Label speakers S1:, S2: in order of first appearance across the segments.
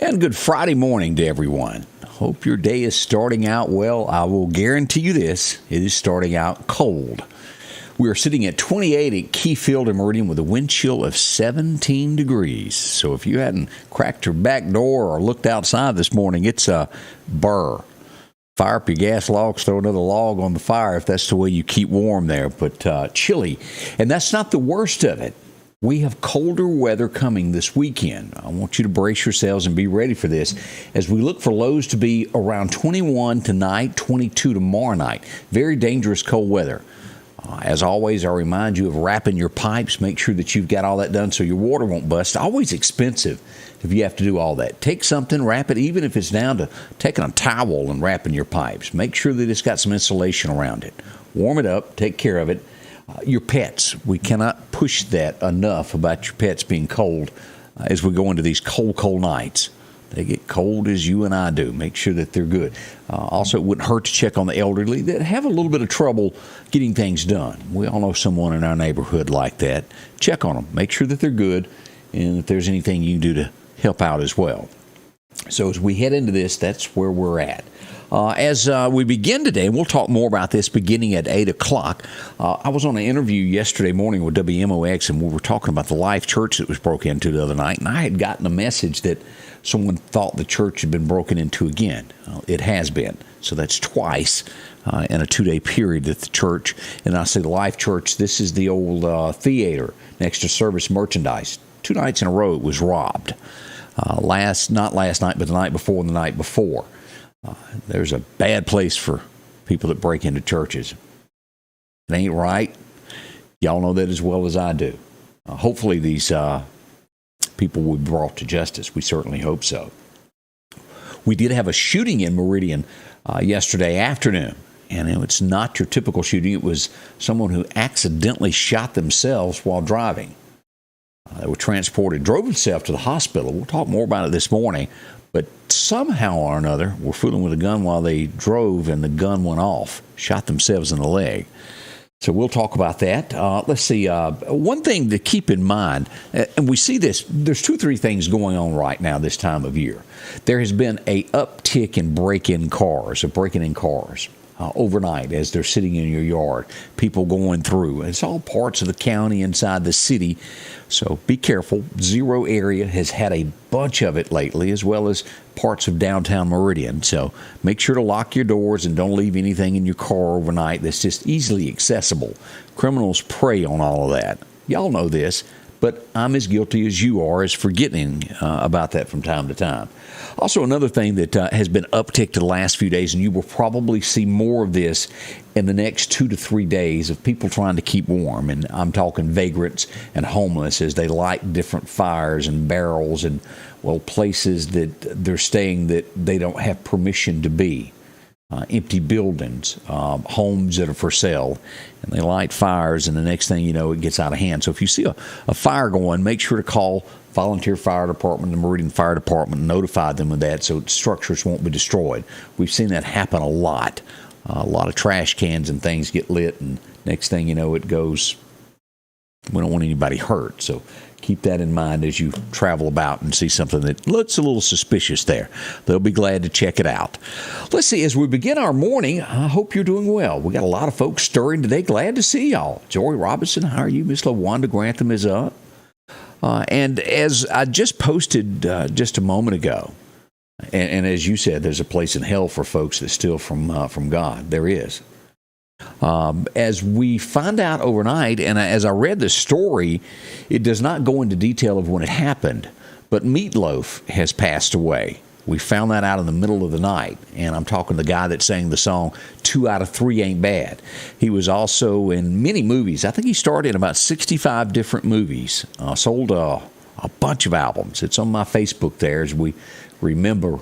S1: And good Friday morning to everyone. Hope your day is starting out well. I will guarantee you this, it is starting out cold. We are sitting at 28 at Keyfield and Meridian with a wind chill of 17 degrees. So if you hadn't cracked your back door or looked outside this morning, it's a burr. Fire up your gas logs, throw another log on the fire if that's the way you keep warm there. But chilly. And that's not the worst of it. We have colder weather coming this weekend. I want you to brace yourselves and be ready for this as we look for lows to be around 21 tonight, 22 tomorrow night. Very dangerous cold weather. As always, I remind you of wrapping your pipes. Make sure that you've got all that done so your water won't bust. Always expensive if you have to do all that. Take something, wrap it, even if it's down to taking a towel and wrapping your pipes. Make sure that it's got some insulation around it. Warm it up, take care of it. Your pets, we cannot push that enough about your pets being cold as we go into these cold nights. They get cold as you and I do. Make sure that they're good. Also, it wouldn't hurt to check on the elderly that have a little bit of trouble getting things done. We all know someone in our neighborhood like that. Check on them. Make sure that they're good, and if there's anything you can do to help out as well. So as we head into this, that's where we're at. As we begin today, and we'll talk more about this beginning at 8 o'clock, I was on an interview yesterday morning with WMOX, and we were talking about the Life Church that was broken into the other night, and I had gotten a message that someone thought the church had been broken into again. It has been. So that's twice in a 2-day period that the church, and I say the Life Church, this is the old theater next to Service Merchandise. 2 nights in a row it was robbed. Not last night, but the night before and the night before. There's a bad place for people that break into churches. It ain't right. Y'all know that as well as I do. Hopefully these people will be brought to justice. We certainly hope so. We did have a shooting in Meridian yesterday afternoon. And it's not your typical shooting. It was someone who accidentally shot themselves while driving. They were transported, drove themselves to the hospital. We'll talk more about it this morning. But somehow or another, were fooling with a gun while they drove, and the gun went off, shot themselves in the leg. So we'll talk about that. Let's see. One thing to keep in mind, and we see this, there's 2 or 3 things going on right now this time of year. There has been a uptick in breaking in cars overnight as they're sitting in your yard, people going through. It's all parts of the county inside the city, so be careful. Zero area has had a bunch of it lately, as well as parts of downtown Meridian. So make sure to lock your doors and don't leave anything in your car overnight that's just easily accessible. Criminals prey on all of that. Y'all know this, but I'm as guilty as you are as forgetting about that from time to time. Also, another thing that has been upticked the last few days, and you will probably see more of this in the next 2 to 3 days, of people trying to keep warm. And I'm talking vagrants and homeless as they light different fires and barrels and, places that they're staying that they don't have permission to be. Empty buildings, homes that are for sale, and they light fires, and the next thing you know, it gets out of hand. So if you see a fire going, make sure to call Volunteer Fire Department, the Meridian Fire Department, and notify them of that so structures won't be destroyed. We've seen that happen a lot. A lot of trash cans and things get lit, and next thing you know, it goes. We don't want anybody hurt, so keep that in mind as you travel about and see something that looks a little suspicious there. They'll be glad to check it out. Let's see, as we begin our morning, I hope you're doing well. We got a lot of folks stirring today. Glad to see y'all. Jory Robinson, how are you? Miss LaWanda Grantham is up. And as I just posted just a moment ago, and as you said, there's a place in hell for folks that steal from God. There is. As we find out overnight, and as I read the story, it does not go into detail of when it happened, but Meatloaf has passed away. We found that out in the middle of the night, and I'm talking the guy that sang the song 2 out of 3 Ain't Bad. He was also in many movies. I think he starred in about 65 different movies, sold a bunch of albums. It's on my Facebook there as we remember,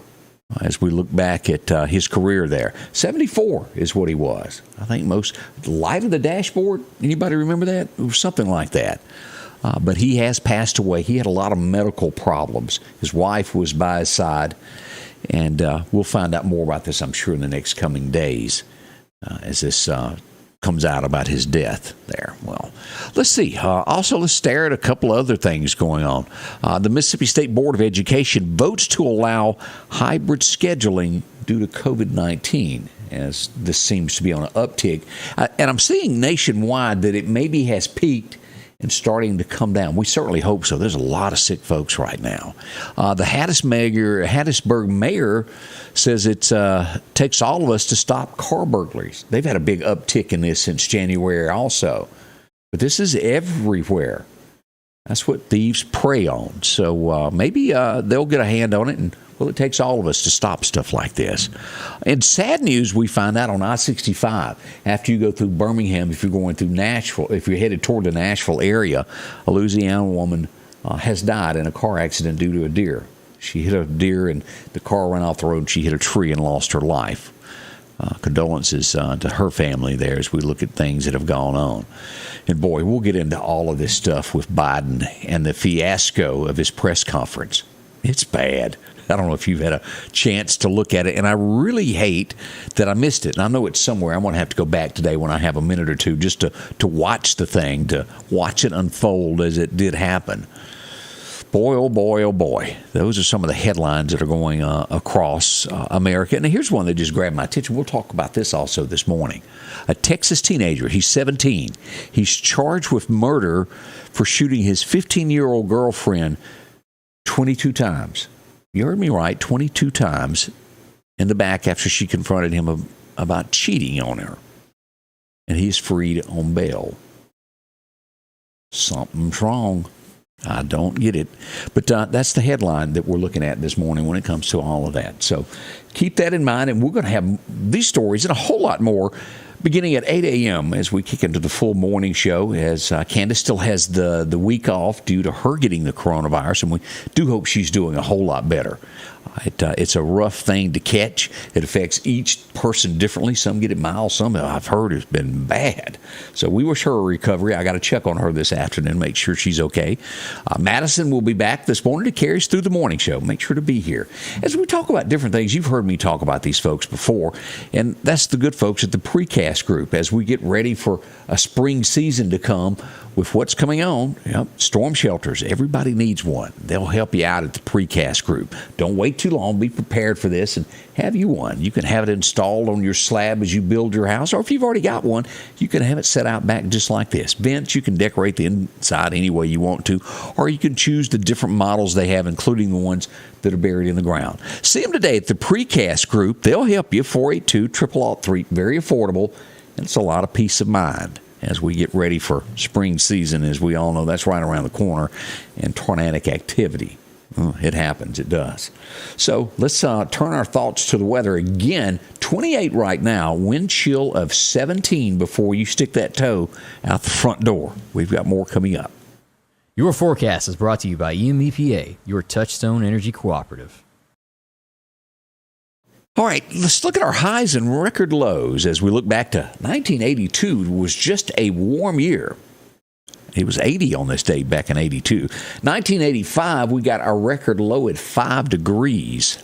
S1: as we look back at his career there. 74 is what he was. I think most Light of the Dashboard, anybody remember that? It was something like that. But he has passed away. He had a lot of medical problems. His wife was by his side, and we'll find out more about this, I'm sure, in the next coming days as this comes out about his death there. Well, let's see. Also, let's stare at a couple other things going on. The Mississippi State Board of Education votes to allow hybrid scheduling due to COVID-19, as this seems to be on an uptick. And I'm seeing nationwide that it maybe has peaked and starting to come down. We certainly hope so. There's a lot of sick folks right now. The Hattiesburg mayor says it takes all of us to stop car burglaries. They've had a big uptick in this since January also. But this is everywhere. That's what thieves prey on. So maybe they'll get a hand on it, and well, it takes all of us to stop stuff like this. And sad news we find out on I-65. After you go through Birmingham, if you're going through Nashville, if you're headed toward the Nashville area, a Louisiana woman has died in a car accident due to a deer. She hit a deer, and the car ran off the road, and she hit a tree and lost her life. Condolences to her family there as we look at things that have gone on. And boy, we'll get into all of this stuff with Biden and the fiasco of his press conference. It's bad. I don't know if you've had a chance to look at it, and I really hate that I missed it. And I know it's somewhere. I'm going to have to go back today when I have a minute or two just to watch the thing, to watch it unfold as it did happen. Boy, oh boy, oh boy. Those are some of the headlines that are going across America. And here's one that just grabbed my attention. We'll talk about this also this morning. A Texas teenager, he's 17. He's charged with murder for shooting his 15-year-old girlfriend 22 times. You heard me right, 22 times in the back after she confronted him about cheating on her. And he's freed on bail. Something's wrong. I don't get it. But that's the headline that we're looking at this morning when it comes to all of that. So keep that in mind, and we're going to have these stories and a whole lot more beginning at 8 a.m. as we kick into the full morning show, as Candace still has the week off due to her getting the coronavirus, and we do hope she's doing a whole lot better. It's a rough thing to catch. It affects each person differently. Some get it mild. Some I've heard has been bad. So we wish her a recovery. I got to check on her this afternoon, make sure she's okay. Madison will be back this morning to carry us through the morning show. Make sure to be here. As we talk about different things, you've heard me talk about these folks before, and that's the good folks at the Precast Group. As we get ready for a spring season to come, with what's coming on, storm shelters, everybody needs one. They'll help you out at the Precast Group. Don't wait too long. Be prepared for this and have you one. You can have it installed on your slab as you build your house, or if you've already got one, you can have it set out back just like this. Vents, you can decorate the inside any way you want to, or you can choose the different models they have, including the ones that are buried in the ground. See them today at the Precast Group. They'll help you. 482-0003. Very affordable, and it's a lot of peace of mind as we get ready for spring season. As we all know, that's right around the corner, and tornadic activity. It happens. It does. So let's turn our thoughts to the weather again. 28 right now, wind chill of 17 before you stick that toe out the front door. We've got more coming up.
S2: Your forecast is brought to you by EMEPA, your Touchstone Energy Cooperative.
S1: All right, let's look at our highs and record lows as we look back to 1982. Was just a warm year. It was 80 on this day back in 82. 1985, we got our record low at 5 degrees.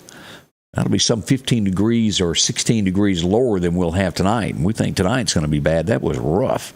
S1: That'll be some 15 degrees or 16 degrees lower than we'll have tonight. And we think tonight's going to be bad. That was rough.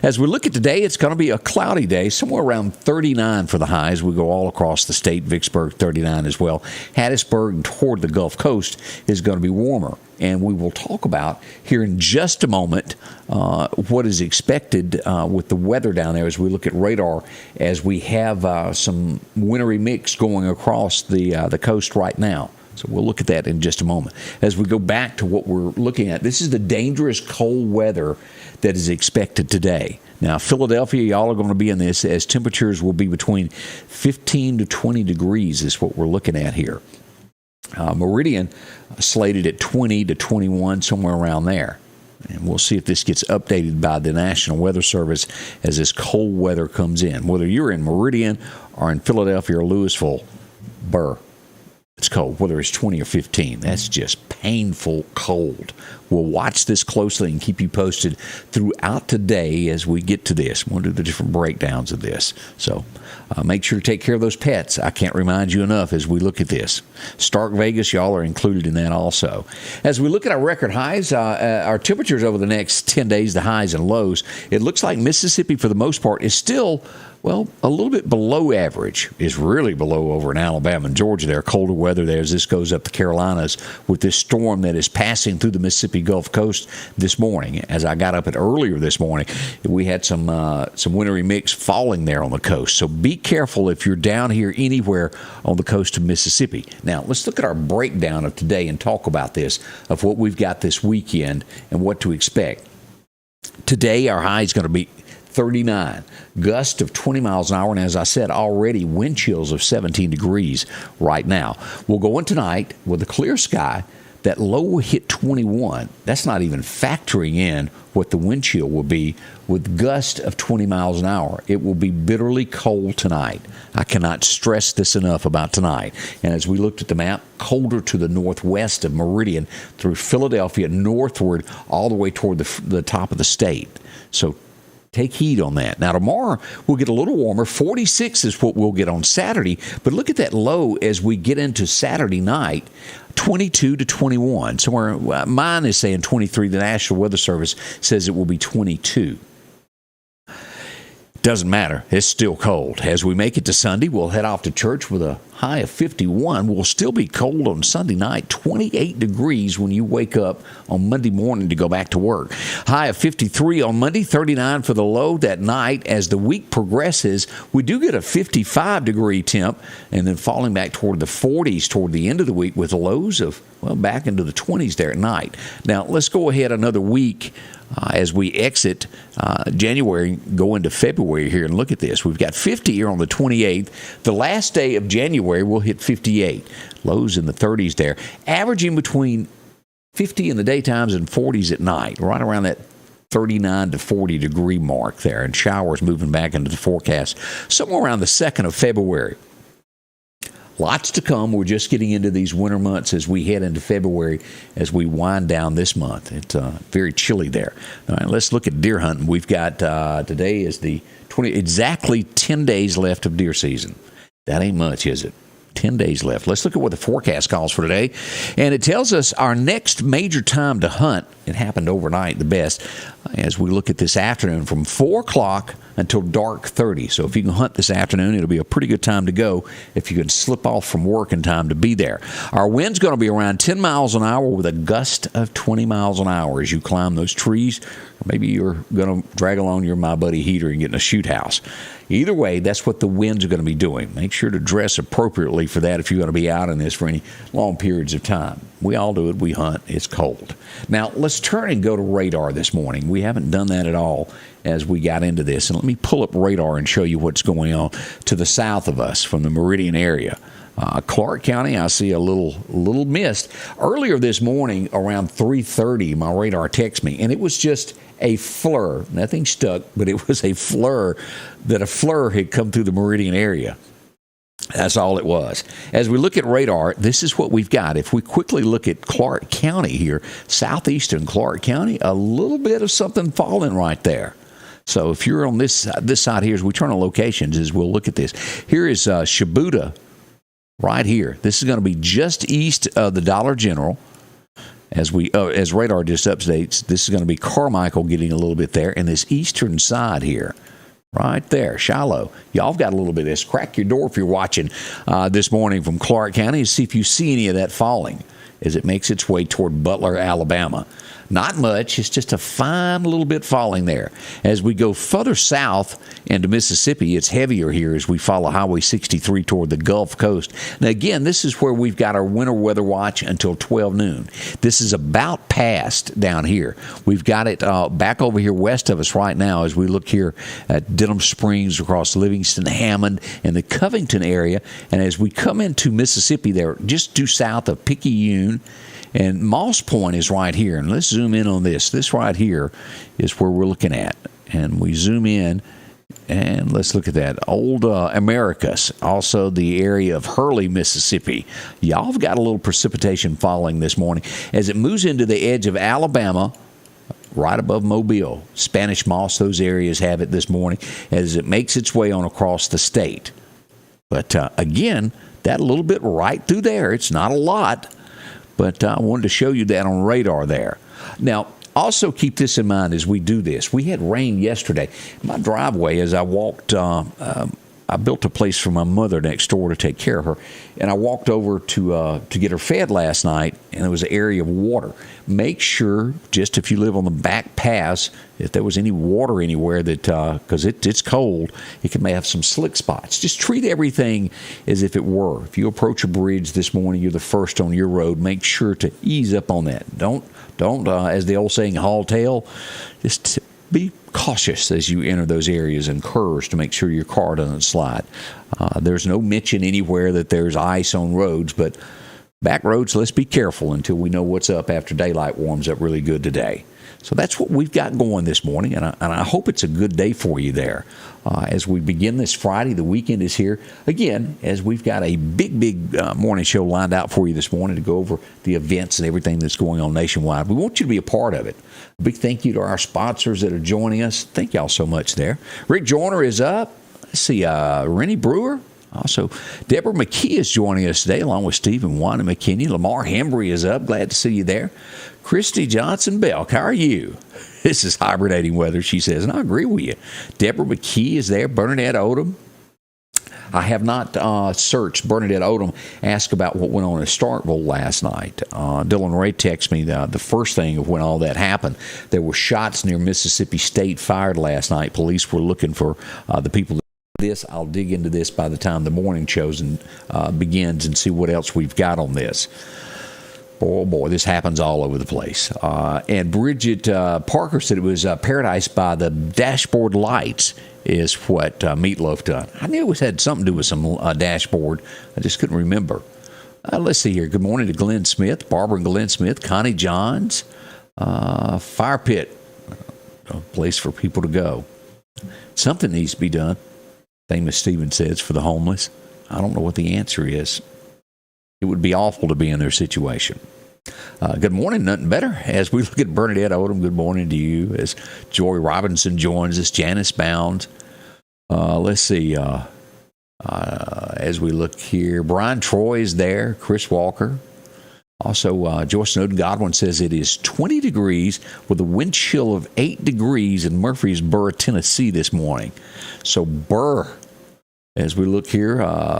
S1: As we look at today, it's going to be a cloudy day, somewhere around 39 for the highs. We go all across the state. Vicksburg, 39 as well. Hattiesburg and toward the Gulf Coast is going to be warmer. And we will talk about here in just a moment what is expected with the weather down there as we look at radar, as we have some wintry mix going across the coast right now. So we'll look at that in just a moment. As we go back to what we're looking at, this is the dangerous cold weather that is expected today. Now, Philadelphia, y'all are going to be in this, as temperatures will be between 15 to 20 degrees is what we're looking at here. Meridian slated at 20 to 21, somewhere around there. And we'll see if this gets updated by the National Weather Service as this cold weather comes in. Whether you're in Meridian or in Philadelphia or Louisville, burr. It's cold, whether it's 20 or 15. That's just painful cold. We'll watch this closely and keep you posted throughout today as we get to this. We'll do the different breakdowns of this. So make sure to take care of those pets. I can't remind you enough as we look at this. Stark Vegas, y'all are included in that also. As we look at our record highs, our temperatures over the next 10 days, the highs and lows, it looks like Mississippi, for the most part, is still, well, a little bit below average. Is really below over in Alabama and Georgia. There, colder weather there as this goes up the Carolinas with this storm that is passing through the Mississippi Gulf Coast this morning. As I got up earlier this morning, we had some wintry mix falling there on the coast. So be careful if you're down here anywhere on the coast of Mississippi. Now, let's look at our breakdown of today and talk about this, of what we've got this weekend and what to expect. Today, our high is going to be 39, gust of 20 miles an hour, and as I said already, wind chills of 17 degrees right now. We'll go in tonight with a clear sky. That low will hit 21. That's not even factoring in what the wind chill will be with gust of 20 miles an hour. It will be bitterly cold tonight. I cannot stress this enough about tonight. And as we looked at the map, colder to the northwest of Meridian through Philadelphia northward all the way toward the top of the state. So take heed on that. Now, tomorrow we'll get a little warmer. 46 is what we'll get on Saturday. But look at that low as we get into Saturday night, 22 to 21. Somewhere, mine is saying 23. The National Weather Service says it will be 22. Doesn't matter. It's still cold. As we make it to Sunday, we'll head off to church with a high of 51. We'll still be cold on Sunday night, 28 degrees when you wake up on Monday morning to go back to work. High of 53 on Monday, 39 for the low that night. As the week progresses, we do get a 55-degree temp, and then falling back toward the 40s toward the end of the week with lows of, well, back into the 20s there at night. Now, let's go ahead another week. As we exit January, go into February here, and look at this. We've got 50 here on the 28th. The last day of January, we'll hit 58. Lows in the 30s there, averaging between 50 in the daytimes and 40s at night, right around that 39 to 40 degree mark there, and showers moving back into the forecast somewhere around the 2nd of February. Lots to come. We're just getting into these winter months as we head into February, as we wind down this month. It's very chilly there. All right, let's look at deer hunting. We've got today is the 20, exactly 10 days left of deer season. That ain't much, is it? 10 days left. Let's look at what the forecast calls for today. And it tells us our next major time to hunt, it happened overnight the best, as we look at this afternoon from 4 o'clock until dark 30. So if you can hunt this afternoon, it'll be a pretty good time to go if you can slip off from work in time to be there. Our wind's going to be around 10 miles an hour with a gust of 20 miles an hour as you climb those trees. Or maybe you're going to drag along your My Buddy heater and get in a shoot house. Either way, that's what the winds are going to be doing. Make sure to dress appropriately for that if you're going to be out in this for any long periods of time. We all do it. We hunt. It's cold. Now, let's turn and go to radar this morning. We haven't done that at all as we got into this. And let me pull up radar and show you what's going on to the south of us from the Meridian area. Clark County, I see a little mist. Earlier this morning, around 3:30, my radar texted me, and it was just a flur. Nothing stuck, but it was a flur had come through the Meridian area. That's all it was. As we look at radar, this is what we've got. If we quickly look at Clark County here, southeastern Clark County, a little bit of something falling right there. So if you're on this side here, as we turn on locations, as we'll look at this. Here is Shibuda right here. This is going to be just east of the Dollar General. As radar just updates, this is going to be Carmichael getting a little bit there, and this eastern side here. Right there, Shiloh. Y'all have got a little bit of this. Crack your door if you're watching this morning from Clark County and see if you see any of that falling as it makes its way toward Butler, Alabama. Not much. It's just a fine little bit falling there. As we go further south into Mississippi, it's heavier here as we follow Highway 63 toward the Gulf Coast. Now, again, this is where we've got our winter weather watch until 12 noon. This is about past down here. We've got it back over here west of us right now as we look here at Denham Springs, across Livingston, Hammond, and the Covington area. And as we come into Mississippi there, just due south of Picayune, and Moss Point is right here. And let's zoom in on this. This right here is where we're looking at. And we zoom in, And let's look at that. Old Americus, also the area of Hurley, Mississippi. Y'all have got a little precipitation falling this morning as it moves into the edge of Alabama, right above Mobile. Spanish Moss, those areas have it this morning as it makes its way on across the state. But again, that a little bit right through there. It's not a lot, but I wanted to show you that on radar there. Now, also keep this in mind as we do this. We had rain yesterday. My driveway, as I walked, I built a place for my mother next door to take care of her, and I walked over to get her fed last night, and there was an area of water. Make sure, just if you live on the back paths, if there was any water anywhere that, because it's cold, it may have some slick spots. Just treat everything as if it were. If you approach a bridge this morning, you're the first on your road, make sure to ease up on that. Don't, as the old saying, haul tail. Just be cautious as you enter those areas and curves to make sure your car doesn't slide. There's no mention anywhere that there's ice on roads, but back roads, let's be careful until we know what's up after daylight warms up really good today. So that's what we've got going this morning, and I hope it's a good day for you there. As we begin this Friday, the weekend is here. Again, as we've got a big morning show lined out for you this morning to go over the events and everything that's going on nationwide. We want you to be a part of it. A big thank you to our sponsors that are joining us. Thank y'all so much there. Rick Joyner is up. Let's see, Rennie Brewer. Also, Deborah McKee is joining us today, along with Steve and Wanda McKinney. Lamar Hembry is up. Glad to see you there. Christy Johnson-Belk, how are you? This is hibernating weather, she says, and I agree with you. Deborah McKee is there. Bernadette Odom. I have not searched. Bernadette Odom asked about what went on at Starkville last night. Dylan Ray texted me the first thing of when all that happened. There were shots near Mississippi State fired last night. Police were looking for the people. I'll dig into this by the time the morning shows begins and see what else we've got on this. Oh, boy, this happens all over the place. And Bridget Parker said it was Paradise by the Dashboard Lights is what Meatloaf done. I knew it had something to do with some dashboard. I just couldn't remember. Let's see here. Good morning to Glenn Smith, Barbara and Glenn Smith, Connie Johns, Fire Pit, a place for people to go. Something needs to be done. Same as Stephen says, for the homeless. I don't know what the answer is. It would be awful to be in their situation. Good morning, nothing better. As we look at Bernadette Odom, good morning to you. As Joy Robinson joins us, Janice Bounds. Let's see. As we look here, Brian Troy is there, Chris Walker. Also, Joyce Snowden Godwin says it is 20 degrees with a wind chill of 8 degrees in Murfreesboro, Tennessee this morning. So, as we look here,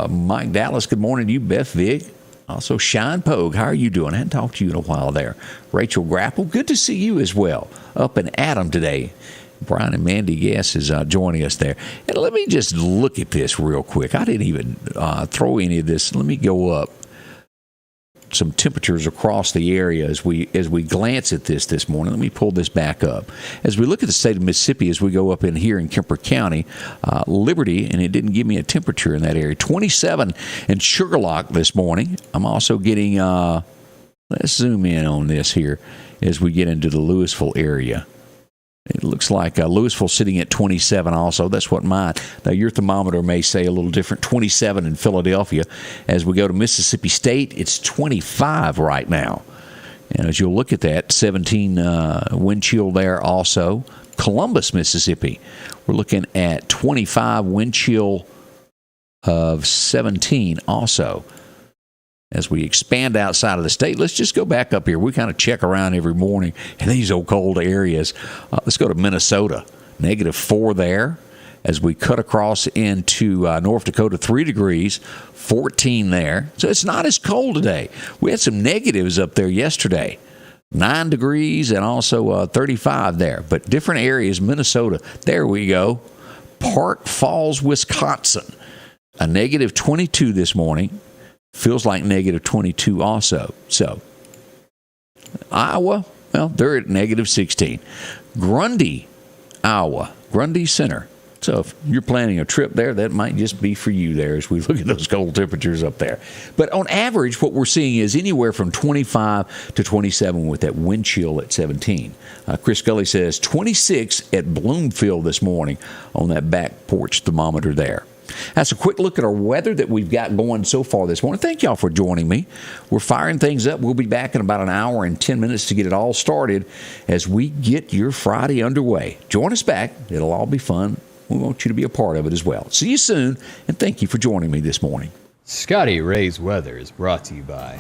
S1: Mike Dallas, good morning to you. Beth Vig. Also, Shine Pogue, how are you doing? I hadn't talked to you in a while there. Rachel Grapple, good to see you as well. Up in Adam today. Brian and Mandy Guess is joining us there. And let me just look at this real quick. I didn't even throw any of this. Let me go up some temperatures across the area as we glance at this morning. Let me pull this back up. As we look at the state of Mississippi, as we go up in here in Kemper County, Liberty, and it didn't give me a temperature in that area, 27 in Sugarlock this morning. I'm also getting, let's zoom in on this here as we get into the Louisville area. It looks like Louisville sitting at 27 also. That's what mine. Now, your thermometer may say a little different. 27 in Philadelphia. As we go to Mississippi State, it's 25 right now. And as you'll look at that, 17 wind chill there also. Columbus, Mississippi, we're looking at 25 wind chill of 17 also. As we expand outside of the state, let's just go back up here. We kind of check around every morning in these old cold areas. Let's go to Minnesota, -4 there. As we cut across into North Dakota, 3 degrees, 14 there. So it's not as cold today. We had some negatives up there yesterday, 9 degrees and also 35 there. But different areas, Minnesota, there we go. Park Falls, Wisconsin, a -22 this morning. Feels like -22 also. So, Iowa, well, they're at -16. Grundy, Iowa, Grundy Center, So if you're planning a trip there, that might just be for you there as we look at those cold temperatures up there. But on average, what we're seeing is anywhere from 25 to 27 with that wind chill at 17. Chris Gully says 26 at Bloomfield this morning on that back porch thermometer there. That's a quick look at our weather that we've got going so far this morning. Thank y'all for joining me. We're firing things up. We'll be back in about an hour and 10 minutes to get it all started as we get your Friday underway. Join us back. It'll all be fun. We want you to be a part of it as well. See you soon, and thank you for joining me this morning.
S2: Scotty Ray's weather is brought to you by